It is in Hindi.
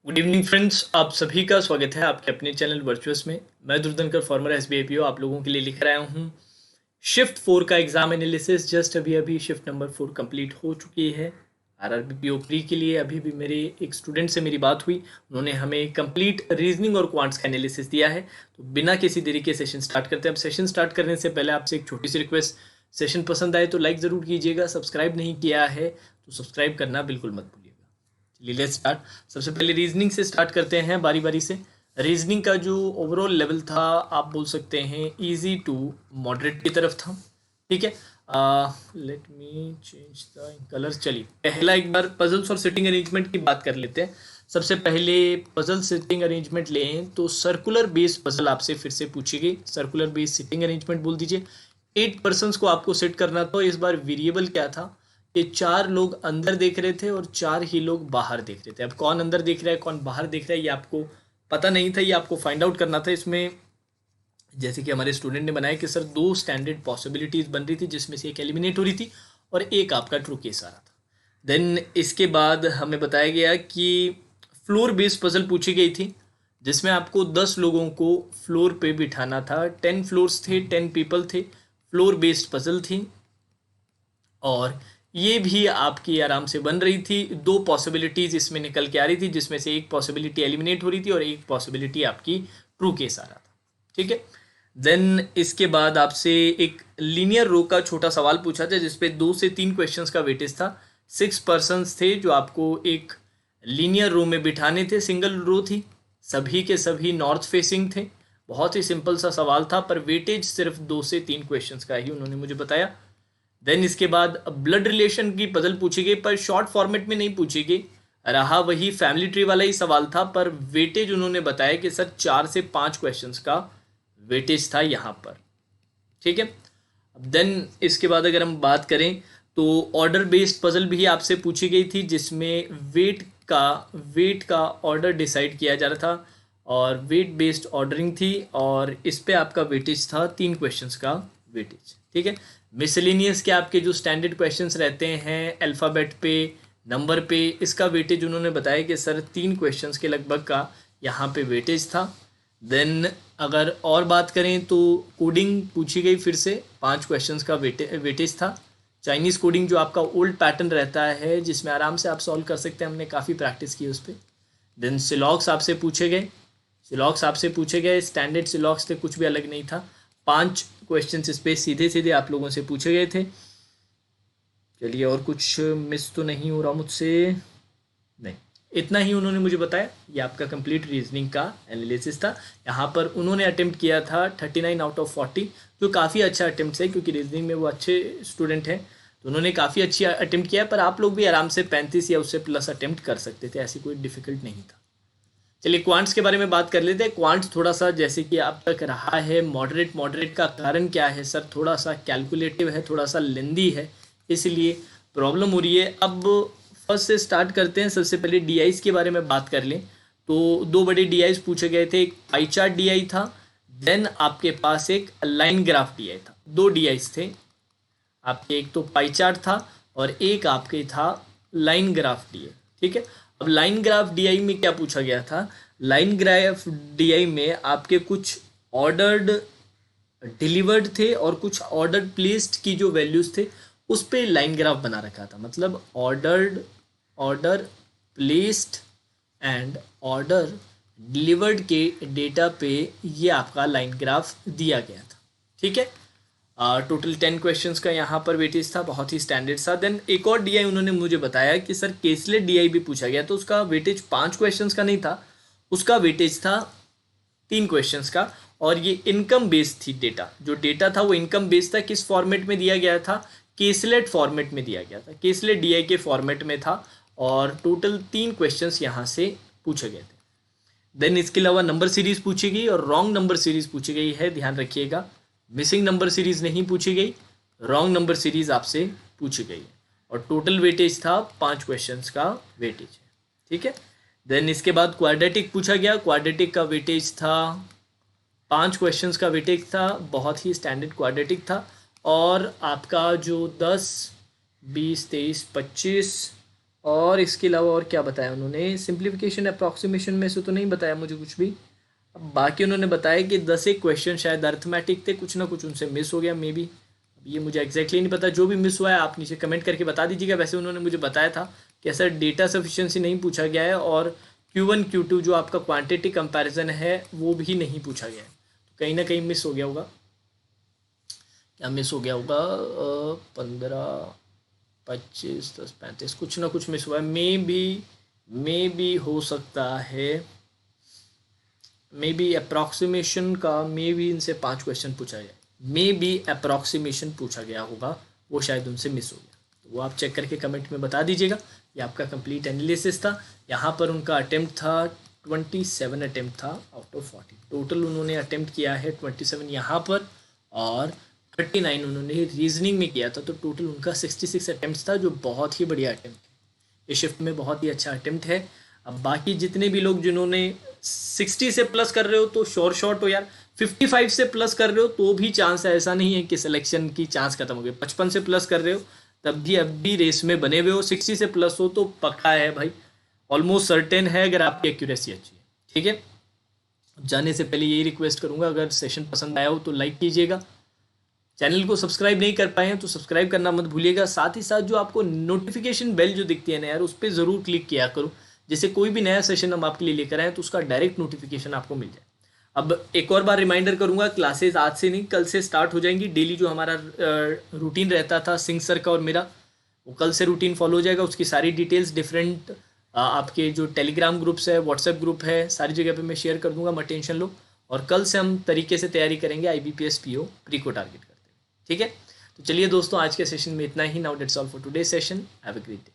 गुड इवनिंग फ्रेंड्स, आप सभी का स्वागत है आपके अपने चैनल वर्चुअस में। मैं दुर्धनकर फॉर्मर एसबीआई पीओ आप लोगों के लिए लेकर आया हूँ शिफ्ट 4 का एग्जाम एनालिसिस। जस्ट अभी अभी शिफ्ट नंबर 4 कंप्लीट हो चुकी है आरआरबी पीओ प्री के लिए। अभी भी मेरे एक स्टूडेंट से मेरी बात हुई, उन्होंने हमें कंप्लीट रीजनिंग और क्वांट्स का एनालिसिस दिया है। तो बिना किसी देरी के सेशन स्टार्ट करते हैं। अब सेशन स्टार्ट करने से पहले आपसे एक छोटी सी रिक्वेस्ट, सेशन पसंद आए तो लाइक ज़रूर कीजिएगा, सब्सक्राइब नहीं किया है तो सब्सक्राइब करना बिल्कुल मत भूलिएगा। चलिए लेट्स स्टार्ट। सबसे पहले रीजनिंग से स्टार्ट करते हैं बारी बारी से। रीजनिंग का जो ओवरऑल लेवल था आप बोल सकते हैं इजी टू मॉडरेट की तरफ था। ठीक है, let me change the colour. चलिए पहला एक बार पजल्स और सिटिंग अरेंजमेंट की बात कर लेते हैं। सबसे पहले पजल सिटिंग अरेंजमेंट लें तो सर्कुलर बेस पजल आपसे फिर से पूछी गई। सर्कुलर बेस सिटिंग अरेंजमेंट बोल दीजिए। 8 पर्सन्स को आपको सेट करना था। इस बार वेरिएबल क्या था कि 4 लोग अंदर देख रहे थे और 4 ही लोग बाहर देख रहे थे। अब कौन अंदर देख रहा है कौन बाहर देख रहा है ये आपको पता नहीं था, ये आपको फाइंड आउट करना था। इसमें जैसे कि हमारे स्टूडेंट ने बनाया कि सर 2 स्टैंडर्ड पॉसिबिलिटीज बन रही थी जिसमें से एक एलिमिनेट हो रही थी और एक आपका ट्रू केस आ रहा था। देन इसके बाद हमें बताया गया कि फ्लोर बेस्ड पजल पूछी गई थी जिसमें आपको 10 लोगों को फ्लोर पे बिठाना था। 10 फ्लोर्स थे, 10 पीपल थे। फ्लोर बेस्ड पजल थी और ये भी आपकी आराम से बन रही थी। 2 पॉसिबिलिटीज इसमें निकल के आ रही थी जिसमें से एक पॉसिबिलिटी एलिमिनेट हो रही थी और एक पॉसिबिलिटी आपकी ट्रू केस आ रहा था। ठीक है, देन इसके बाद आपसे एक लीनियर रो का छोटा सवाल पूछा था जिसपे 2 से 3 क्वेश्चंस का वेटेज था। 6 पर्सन्स थे जो आपको एक लीनियर रो में बिठाने थे। सिंगल रो थी, सभी के सभी नॉर्थ फेसिंग थे। बहुत ही सिंपल सा सवाल था पर वेटेज सिर्फ 2 से 3 क्वेश्चंस का ही उन्होंने मुझे बताया। देन इसके बाद ब्लड रिलेशन की पजल पूछी गई पर शॉर्ट फॉर्मेट में नहीं पूछी गई, रहा वही फैमिली ट्री वाला ही सवाल था पर वेटेज उन्होंने बताया कि सर 4 से 5 क्वेश्चंस का वेटेज था यहाँ पर। ठीक है, अब देन इसके बाद अगर हम बात करें तो ऑर्डर बेस्ड पजल भी आपसे पूछी गई थी जिसमें वेट का ऑर्डर डिसाइड किया जा रहा था और वेट बेस्ड ऑर्डरिंग थी और इस पे आपका वेटेज था 3 क्वेश्चंस का वेटेज। ठीक है, मिसलेनियस के आपके जो स्टैंडर्ड क्वेश्चंस रहते हैं अल्फ़ाबेट पे, नंबर पे, इसका वेटेज उन्होंने बताया कि सर 3 क्वेश्चंस के लगभग का यहाँ पे वेटेज था। देन अगर और बात करें तो कोडिंग पूछी गई फिर से, 5 क्वेश्चंस का वेटेज था। चाइनीज़ कोडिंग जो आपका ओल्ड पैटर्न रहता है जिसमें आराम से आप सॉल्व कर सकते हैं, हमने काफ़ी प्रैक्टिस की उस पर। देन सिलॉक्स आपसे पूछे गए। स्टैंडर्ड सिलॉक्स थे, कुछ भी अलग नहीं था। 5 क्वेश्चन इस पे सीधे सीधे आप लोगों से पूछे गए थे। चलिए और कुछ मिस तो नहीं हो रहा मुझसे? नहीं, इतना ही उन्होंने मुझे बताया। ये आपका कंप्लीट रीजनिंग का एनालिसिस था। यहाँ पर उन्होंने अटेम्प्ट किया था 39 आउट ऑफ 40, जो काफ़ी अच्छा अटेम्प्ट है क्योंकि रीजनिंग में वो अच्छे स्टूडेंट हैं। तो उन्होंने काफ़ी अच्छी अटेम्प्ट किया पर आप लोग भी आराम से 35 या उससे प्लस अटेम्प्ट कर सकते थे, ऐसी कोई डिफिकल्ट नहीं था। चलिए क्वांट्स के बारे में बात कर लेते हैं। क्वांट्स थोड़ा सा जैसे कि अब तक रहा है मॉडरेट का कारण क्या है सर, थोड़ा सा कैलकुलेटिव है, थोड़ा सा लेंदी है, इसलिए प्रॉब्लम हो रही है। अब फर्स्ट से स्टार्ट करते हैं। सबसे पहले डीआईज के बारे में बात कर लें तो 2 बड़े डीआईज पूछे गए थे। एक पाई चार्ट डीआई था, देन आपके पास एक लाइन ग्राफ डीआई था। 2 डीआईज थे आपके, एक तो पाई चार्ट था और एक आपके था लाइन ग्राफ डीआई। ठीक है, अब लाइन ग्राफ डीआई में क्या पूछा गया था? लाइन ग्राफ डीआई में आपके कुछ ऑर्डर्ड डिलीवर्ड थे और कुछ ऑर्डर प्लेस्ड की जो वैल्यूज थे उस पे लाइन ग्राफ बना रखा था। मतलब order placed and order delivered के डेटा पे ये आपका लाइन ग्राफ दिया गया था। ठीक है, टोटल 10 क्वेश्चंस का यहाँ पर वेटेज था, बहुत ही स्टैंडर्ड था। देन एक और डीआई उन्होंने मुझे बताया कि सर केसलेट डीआई भी पूछा गया, तो उसका वेटेज 5 क्वेश्चंस का नहीं था, उसका वेटेज था 3 क्वेश्चंस का। और ये इनकम बेस्ड थी, डेटा जो डेटा था वो इनकम बेस्ड था। किस फॉर्मेट में दिया गया था? केसलेट फॉर्मेट में दिया गया था, केसलेट डीआई के फॉर्मेट में था और टोटल 3 क्वेश्चंस यहाँ से पूछे गए थे। देन इसके अलावा नंबर सीरीज पूछी गई और रॉन्ग नंबर सीरीज पूछी गई है, ध्यान रखिएगा। मिसिंग नंबर सीरीज नहीं पूछी गई, रॉन्ग नंबर सीरीज आपसे पूछी गई है और टोटल वेटेज था 5 क्वेश्चंस का वेटेज है। ठीक है, देन इसके बाद क्वाड्रेटिक पूछा गया। क्वाड्रेटिक का वेटेज था 5 क्वेश्चंस का वेटेज था, बहुत ही स्टैंडर्ड क्वाड्रेटिक था। और आपका जो 10, 20, 23, 25 और इसके अलावा और क्या बताया उन्होंने, सिंप्लीफिकेशन अप्रॉक्सीमेशन में से तो नहीं बताया मुझे कुछ भी। अब बाकी उन्होंने बताया कि 10 एक क्वेश्चन शायद अर्थमेटिक थे, कुछ ना कुछ उनसे मिस हो गया मे बी, ये मुझे एग्जैक्टली नहीं पता। जो भी मिस हुआ है आप नीचे कमेंट करके बता दीजिएगा। वैसे उन्होंने मुझे बताया था कि ऐसा डेटा सफिशिएंसी नहीं पूछा गया है, और Q1 Q2 जो आपका क्वांटिटी कंपैरिजन है वो भी नहीं पूछा गया है, तो कहीं ना कहीं मिस हो गया होगा। क्या मिस हो गया होगा, 15, 25, 10, 35, कुछ ना कुछ मिस हुआ है। मे बी हो सकता है, मे बी अप्रॉक्सीमेशन का मे बी इनसे 5 क्वेश्चन पूछा गया, मे बी अप्रॉक्सीमेशन पूछा गया होगा, वो शायद उनसे मिस हो गया। तो वो आप चेक करके कमेंट में बता दीजिएगा। ये आपका कंप्लीट एनालिसिस था। यहाँ पर उनका अटेम्प्ट था 27 अटेम्प्ट था आउट ऑफ 40। टोटल उन्होंने अटेम्प्ट किया है 27 यहाँ पर, और 39 उन्होंने रीजनिंग में किया था। तो टोटल उनका 66 अटेम्प्ट था, जो बहुत ही बढ़िया अटेम्प्ट है। ये शिफ्ट में बहुत ही अच्छा अटेम्प्ट है। अब बाकी जितने भी लोग जिन्होंने 60 से प्लस कर रहे हो तो शॉर्ट हो यार, 55 से प्लस कर रहे हो तो भी चांस है, ऐसा नहीं है कि सिलेक्शन की चांस खत्म हो गई। 55 से प्लस कर रहे हो तब भी अब भी रेस में बने हुए हो। 60 से प्लस हो तो पक्का है भाई, ऑलमोस्ट सर्टेन है अगर आपकी एक्यूरेसी अच्छी है। ठीक है, जाने से पहले यही रिक्वेस्ट करूंगा, अगर सेशन पसंद आया हो तो लाइक कीजिएगा, चैनल को सब्सक्राइब नहीं कर पाए हैं तो सब्सक्राइब करना मत भूलिएगा। साथ ही साथ जो आपको नोटिफिकेशन बेल जो दिखती है ना यार, उस पर ज़रूर क्लिक किया करो, जिससे कोई भी नया सेशन हम आपके लिए लेकर आए तो उसका डायरेक्ट नोटिफिकेशन आपको मिल जाए। अब एक और बार रिमाइंडर करूंगा, क्लासेस आज से नहीं कल से स्टार्ट हो जाएंगी। डेली जो हमारा रूटीन रहता था सिंह सर का और मेरा, वो कल से रूटीन फॉलो हो जाएगा। उसकी सारी डिटेल्स डिफरेंट आपके जो टेलीग्राम ग्रुप्स है, व्हाट्सएप ग्रुप है, सारी जगह पे मैं शेयर कर दूंगा, मत टेंशन लो। और कल से हम तरीके से तैयारी करेंगे IBPS PO प्री को टारगेट करते हैं। ठीक है, तो चलिए दोस्तों, आज के सेशन में इतना ही। Now that's all for today session. Have a great day.